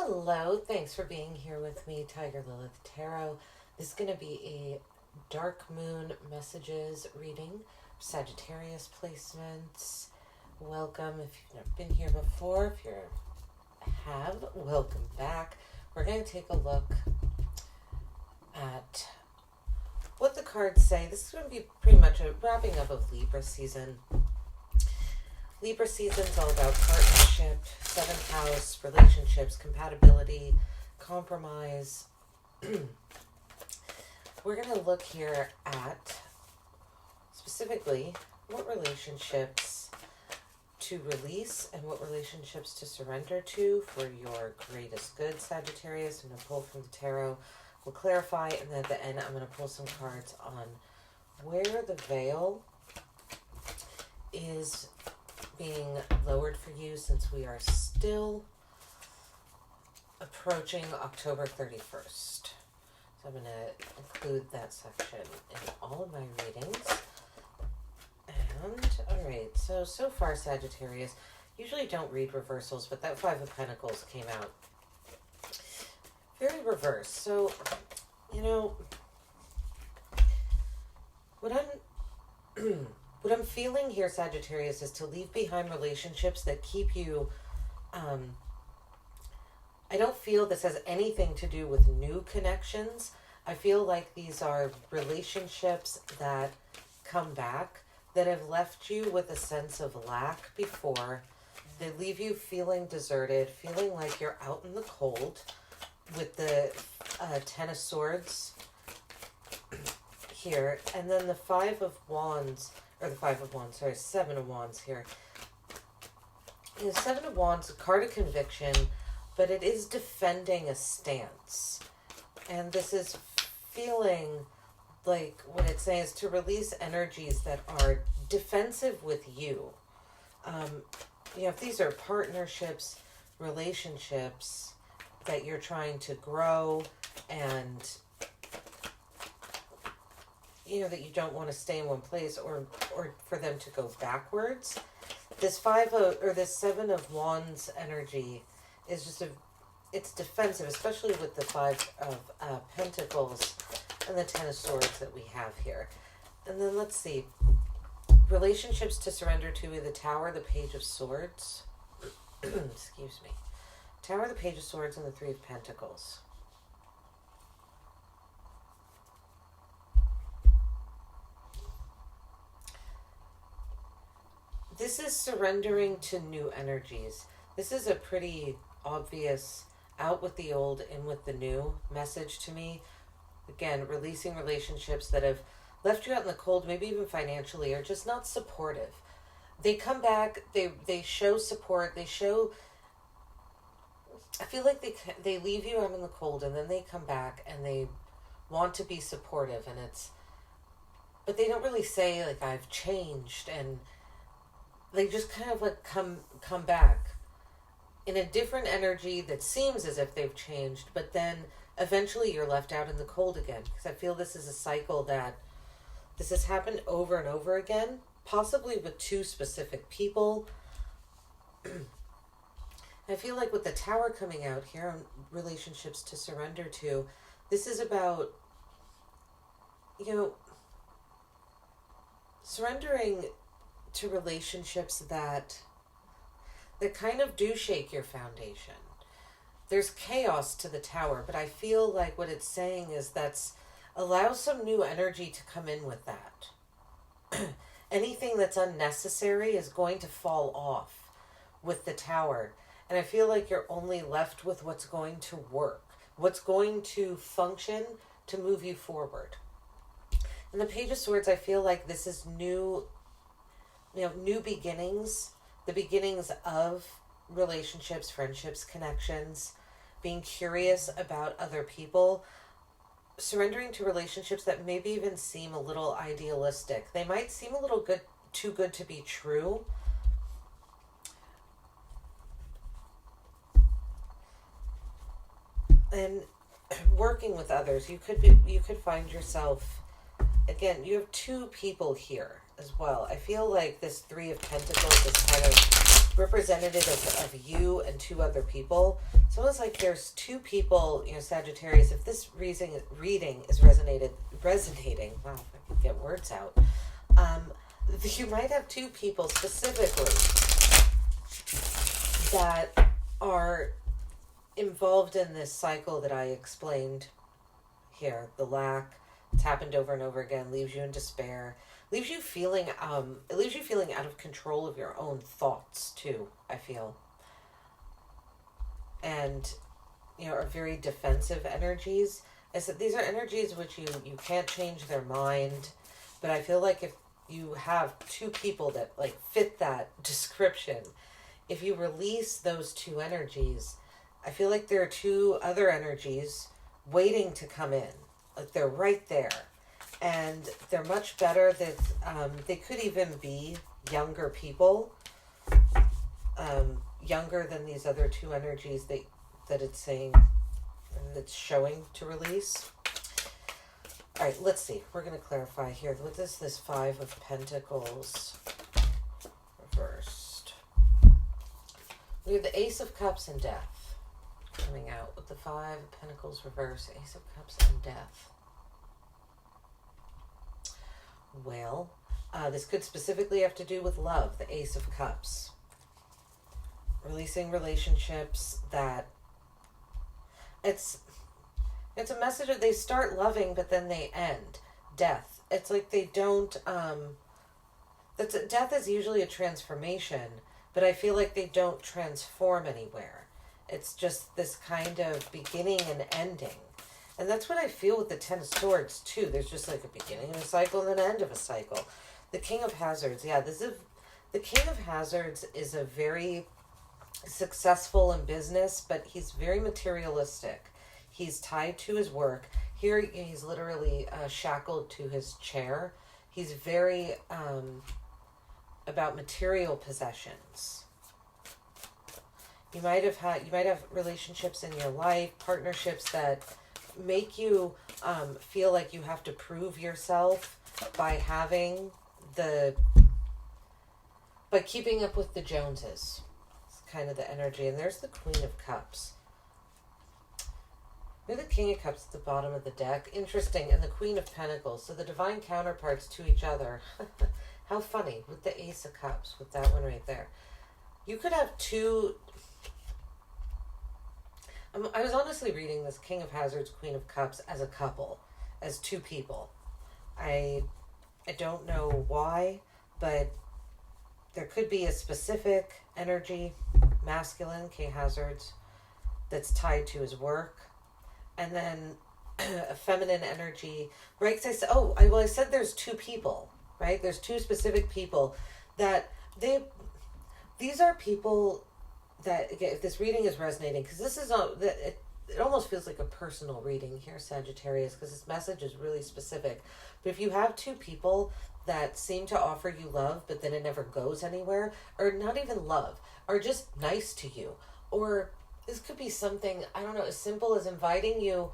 Hello, thanks for being here with me, Tiger Lilith Tarot. This is going to be a dark moon messages reading, Sagittarius placements. Welcome if you've never been here before. If you have, welcome back. We're going to take a look at what the cards say. This is going to be pretty much a wrapping up of Libra season. Libra season's all about partnership, 7th house, relationships, compatibility, compromise. We're going to look here at specifically what relationships to release and what relationships to surrender to for your greatest good, Sagittarius. I'm going to pull from the tarot. We'll clarify, and then at the end I'm going to pull some cards on where the veil is being lowered for you, since we are still approaching October 31st. So I'm going to include that section in all of my readings. And, alright, so far, Sagittarius, usually don't read reversals, but that Five of Pentacles came out very reverse. So, you know, what I'm feeling here, Sagittarius, is to leave behind relationships that keep you, I don't feel this has anything to do with new connections. I feel like these are relationships that come back, that have left you with a sense of lack before. They leave you feeling deserted, feeling like you're out in the cold, with the Ten of Swords here. And then the Seven of Wands here. The Seven of Wands, a card of conviction, but it is defending a stance. And this is feeling like what it's saying is to release energies that are defensive with you. You know, if these are partnerships, relationships that you're trying to grow, and you know that you don't want to stay in one place or for them to go backwards. This Seven of Wands energy is just it's defensive, especially with the Five of Pentacles and the Ten of Swords that we have here. And then let's see, relationships to surrender to, the Tower, the Page of Swords. Excuse me. Tower, the Page of Swords, and the Three of Pentacles. This is surrendering to new energies. This is a pretty obvious out with the old, in with the new message to me. Again, releasing relationships that have left you out in the cold, maybe even financially, or just not supportive. They come back, they show support, they show... I feel like they leave you out in the cold, and then they come back and they want to be supportive, and but they don't really say, like, I've changed, and they just kind of like come back in a different energy that seems as if they've changed, but then eventually you're left out in the cold again. Because I feel this is a cycle that this has happened over and over again, possibly with two specific people. I feel like with the Tower coming out here on relationships to surrender to, this is about, you know, surrendering to relationships that kind of do shake your foundation. There's chaos to the Tower, but I feel like what it's saying is allow some new energy to come in with that. Anything that's unnecessary is going to fall off with the Tower. And I feel like you're only left with what's going to work, what's going to function to move you forward. And the Page of Swords, I feel like this is new beginnings, the beginnings of relationships, friendships, connections, being curious about other people, surrendering to relationships that maybe even seem a little idealistic. They might seem a little too good to be true. And working with others, you could find yourself, again, you have two people here as well. I feel like this Three of Pentacles, this kind of representative of you and two other people. It's almost like there's two people, Sagittarius, if this reading is resonating, wow, if I could get words out, you might have two people specifically that are involved in this cycle that I explained here. The lack, it's happened over and over again, leaves you in despair, leaves you feeling out of control of your own thoughts too, I feel. And are very defensive energies. I said these are energies which you can't change their mind, but I feel like if you have two people that like fit that description, if you release those two energies, I feel like there are two other energies waiting to come in. Like they're right there. And they're much better. That they could even be younger people. Younger than these other two energies that it's saying, that's showing to release. All right, let's see. We're going to clarify here. What is this Five of Pentacles reversed? We have the Ace of Cups and Death coming out with the Five of Pentacles reversed, Ace of Cups and Death. Well, this could specifically have to do with love, the Ace of Cups. Releasing relationships that it's a message that they start loving, but then they end. Death. It's like they don't, death is usually a transformation, but I feel like they don't transform anywhere. It's just this kind of beginning and ending. And that's what I feel with the Ten of Swords, too. There's just like a beginning of a cycle and an end of a cycle. The King of Hazards. Yeah, the King of Hazards is a very successful in business, but he's very materialistic. He's tied to his work. Here, he's literally shackled to his chair. He's very about material possessions. You might have relationships in your life, partnerships that make you feel like you have to prove yourself by keeping up with the Joneses. It's kind of the energy. And there's the Queen of Cups. We're the King of Cups at the bottom of the deck. Interesting. And the Queen of Pentacles. So the divine counterparts to each other. How funny. With the Ace of Cups. With that one right there. You could have two... I was honestly reading this King of Hazards, Queen of Cups as a couple. As two people. I don't know why, but there could be a specific energy, masculine, King Hazards, that's tied to his work. And then a feminine energy, right? Because I said there's two people, right? There's two specific people that these are people that, again, if this reading is resonating, because this is it almost feels like a personal reading here, Sagittarius, because this message is really specific. But if you have two people that seem to offer you love, but then it never goes anywhere, or not even love, or just nice to you, or this could be something, I don't know, as simple as inviting you,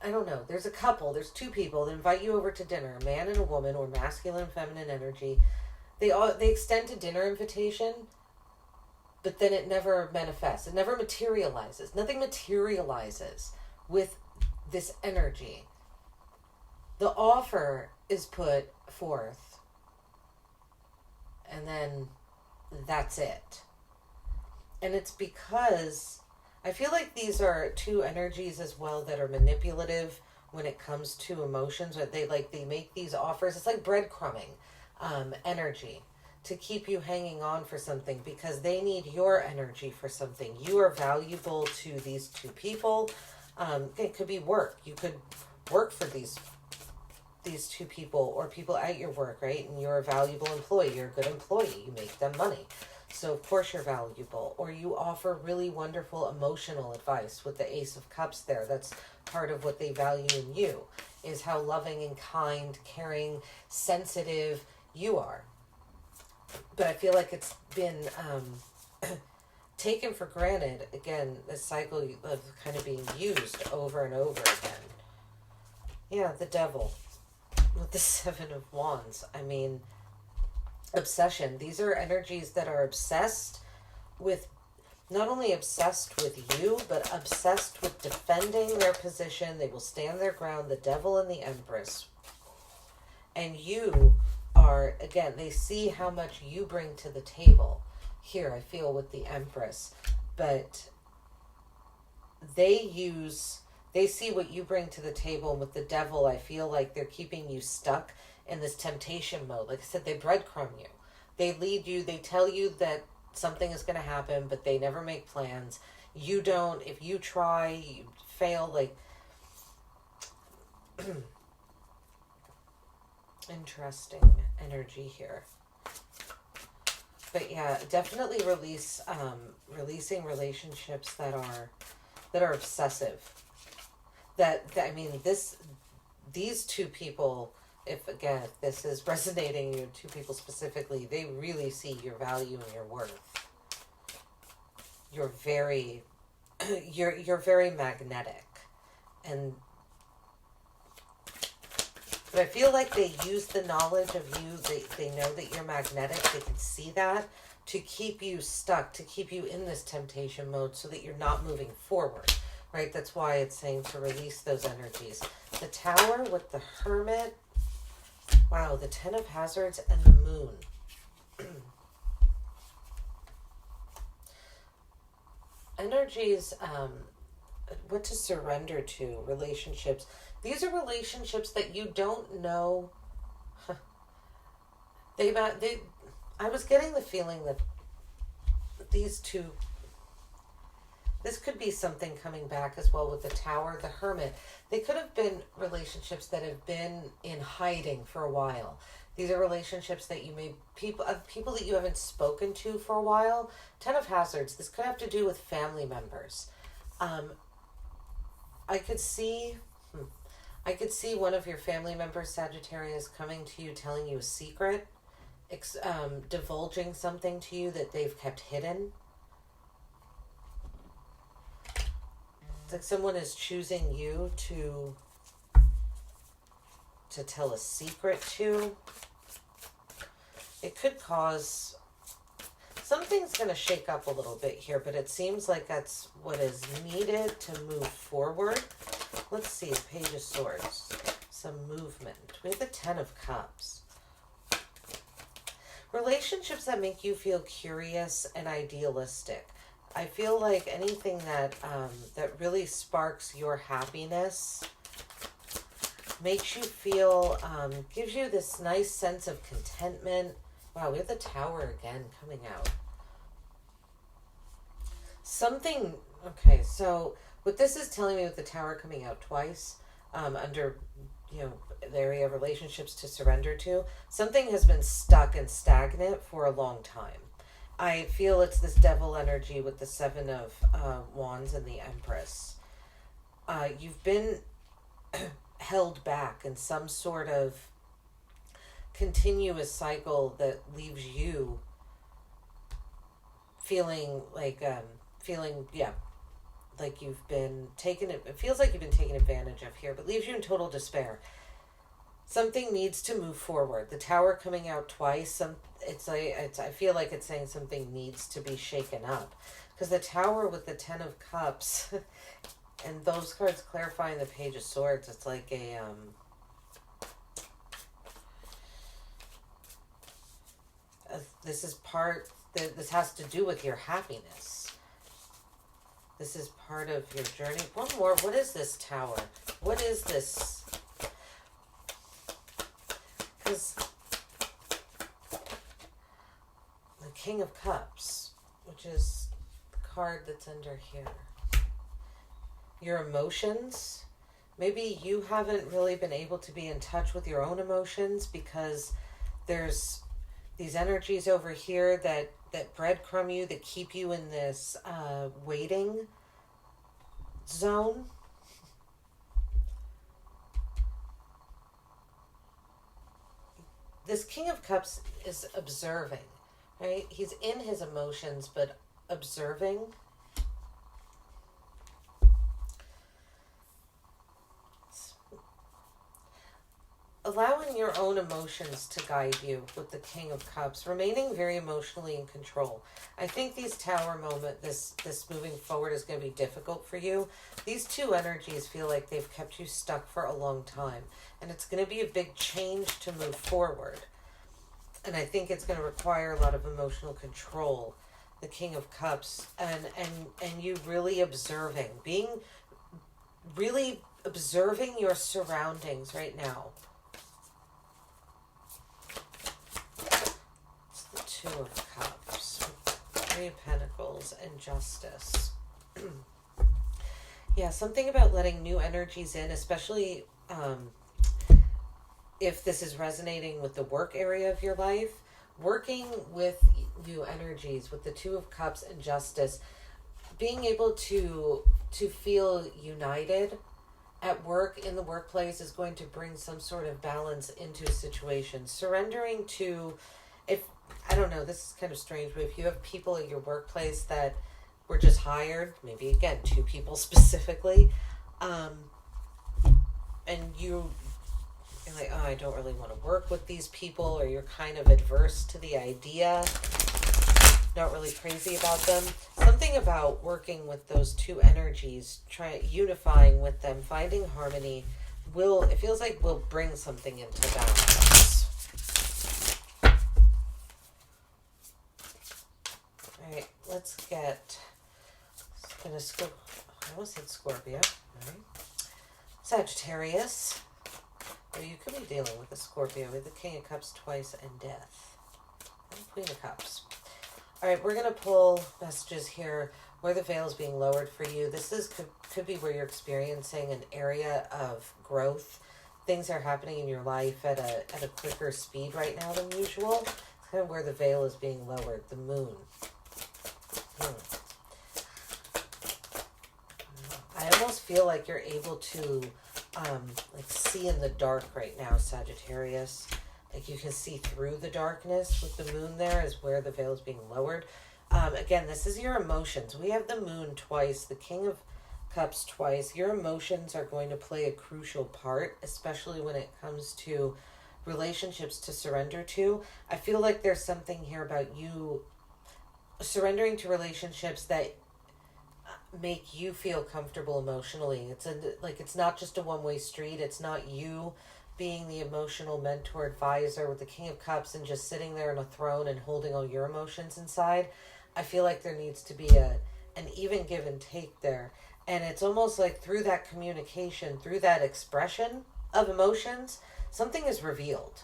I don't know, there's two people that invite you over to dinner, a man and a woman, or masculine and feminine energy. They extend a dinner invitation, but then it never manifests. It never materializes. Nothing materializes with this energy. The offer is put forth, and then that's it. And it's because I feel like these are two energies as well that are manipulative when it comes to emotions. Or they make these offers. It's like breadcrumbing energy to keep you hanging on for something because they need your energy for something. You are valuable to these two people. It could be work. You could work for these two people or people at your work, right? And you're a valuable employee. You're a good employee. You make them money. So of course you're valuable. Or you offer really wonderful emotional advice with the Ace of Cups there. That's part of what they value in you, is how loving and kind, caring, sensitive you are. But I feel like it's been taken for granted, again, this cycle of kind of being used over and over again. Yeah, the Devil with the Seven of Wands. I mean, obsession. These are energies that are obsessed with, not only obsessed with you, but obsessed with defending their position. They will stand their ground, the devil and the empress. And you are, again, they see how much you bring to the table. Here, I feel with the empress. But they see what you bring to the table. And with the devil, I feel like they're keeping you stuck in this temptation mode. Like I said, they breadcrumb you. They lead you, they tell you that something is going to happen, but they never make plans. You don't, if you try, you fail. Like, interesting energy here. But yeah, definitely releasing relationships that are obsessive. I mean, these two people, if this is resonating, you two people specifically, they really see your value and your worth. You're very magnetic, but I feel like they use the knowledge of you. They know that you're magnetic. They can see that to keep you stuck, to keep you in this temptation mode, so that you're not moving forward. Right? That's why it's saying to release those energies. The Tower with the Hermit. Wow, the Ten of Hazards and the Moon. Energies, what to surrender to, relationships. These are relationships that you don't know. I was getting the feeling that these two, this could be something coming back as well with the Tower, the Hermit. They could have been relationships that have been in hiding for a while. These are relationships that you may, people that you haven't spoken to for a while. Ten of Hazards, this could have to do with family members. I could see one of your family members, Sagittarius, coming to you, telling you a secret, divulging something to you that they've kept hidden. It's like someone is choosing you to tell a secret to. It could cause, something's going to shake up a little bit here, but it seems like that's what is needed to move forward. Let's see, Page of Swords, some movement. We have the Ten of Cups. Relationships that make you feel curious and idealistic. I feel like anything that really sparks your happiness, makes you feel, gives you this nice sense of contentment. Wow, we have the Tower again coming out. Something, okay, so what this is telling me with the Tower coming out twice, under, the area of relationships to surrender to, something has been stuck and stagnant for a long time. I feel it's this devil energy with the Seven of Wands and the Empress. You've been held back in some sort of continuous cycle that leaves you feeling like like you've been taken, it feels like you've been taken advantage of here, but leaves you in total despair. Something needs to move forward. The Tower coming out twice, I feel like it's saying something needs to be shaken up, because the Tower with the Ten of Cups and those cards clarifying the Page of Swords, it's like a this has to do with your happiness. This is part of your journey. One more. What is this Tower? What is this? Because the King of Cups, which is the card that's under here. Your emotions. Maybe you haven't really been able to be in touch with your own emotions because there's these energies over here that breadcrumb you, that keep you in this waiting zone. This King of Cups is observing, right? He's in his emotions, but observing. allowing your own emotions to guide you with the King of Cups, remaining very emotionally in control. I think these Tower moment, this moving forward is going to be difficult for you. These two energies feel like they've kept you stuck for a long time, and it's going to be a big change to move forward. And I think it's going to require a lot of emotional control, the King of Cups, and you really really observing your surroundings right now. It's the Two of Cups, Three of Pentacles, and Justice. Yeah, something about letting new energies in, especially if this is resonating with the work area of your life. Working with new energies, with the Two of Cups and Justice, being able to feel united at work, in the workplace, is going to bring some sort of balance into a situation. Surrendering to, if, I don't know, this is kind of strange, but if you have people at your workplace that were just hired, maybe again, two people specifically, and you're like, oh, I don't really want to work with these people, or you're kind of adverse to the idea, not really crazy about them. Something about working with those two energies, unifying with them, finding harmony, it feels like will bring something into balance. All right, let's get, I almost said Scorpio. All right. Sagittarius. Or you could be dealing with a Scorpio with the King of Cups twice and Death. And Queen of Cups. All right, we're going to pull messages here where the veil is being lowered for you. This could be where you're experiencing an area of growth. Things are happening in your life at a quicker speed right now than usual. It's kind of where the veil is being lowered. The Moon. I almost feel like you're able to like see in the dark right now, Sagittarius. Like you can see through the darkness with the Moon. There is where the veil is being lowered. Again, this is your emotions. We have the Moon twice, the King of Cups twice. Your emotions are going to play a crucial part, especially when it comes to relationships to surrender to. I feel like there's something here about you surrendering to relationships that make you feel comfortable emotionally. It's not just a one-way street. It's not you being the emotional mentor advisor with the King of Cups and just sitting there on a throne and holding all your emotions inside. I feel like there needs to be an even give and take there. And it's almost like through that communication, through that expression of emotions, something is revealed.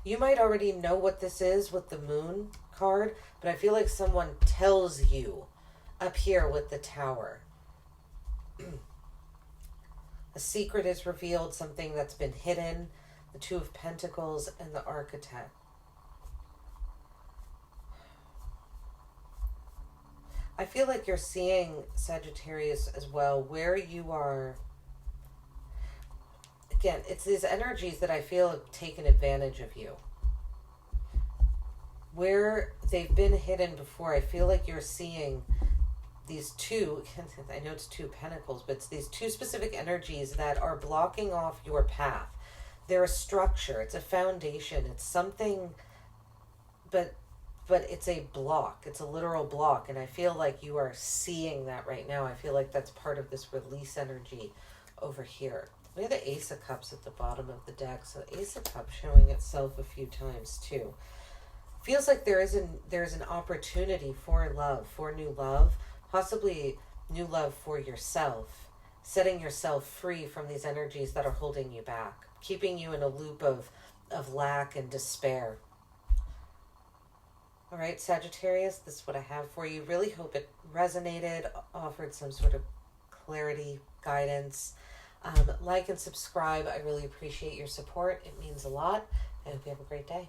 You might already know what this is with the Moon card, but I feel like someone tells you up here with the Tower. A secret is revealed, something that's been hidden. The Two of Pentacles and the Architect. I feel like you're seeing, Sagittarius, as well, where you are. Again, it's these energies that I feel have taken advantage of you. Where they've been hidden before, I feel like you're seeing these two, I know it's Two Pentacles, but it's these two specific energies that are blocking off your path. They're a structure, it's a foundation, it's something, but it's a block, it's a literal block, and I feel like you are seeing that right now. I feel like that's part of this release energy over here. We have the Ace of Cups at the bottom of the deck, so Ace of Cups showing itself a few times too. Feels like there's an opportunity for love, for new love, possibly new love for yourself, setting yourself free from these energies that are holding you back, keeping you in a loop of lack and despair. All right, Sagittarius, this is what I have for you. Really hope it resonated, offered some sort of clarity, guidance. Like and subscribe. I really appreciate your support. It means a lot. I hope you have a great day.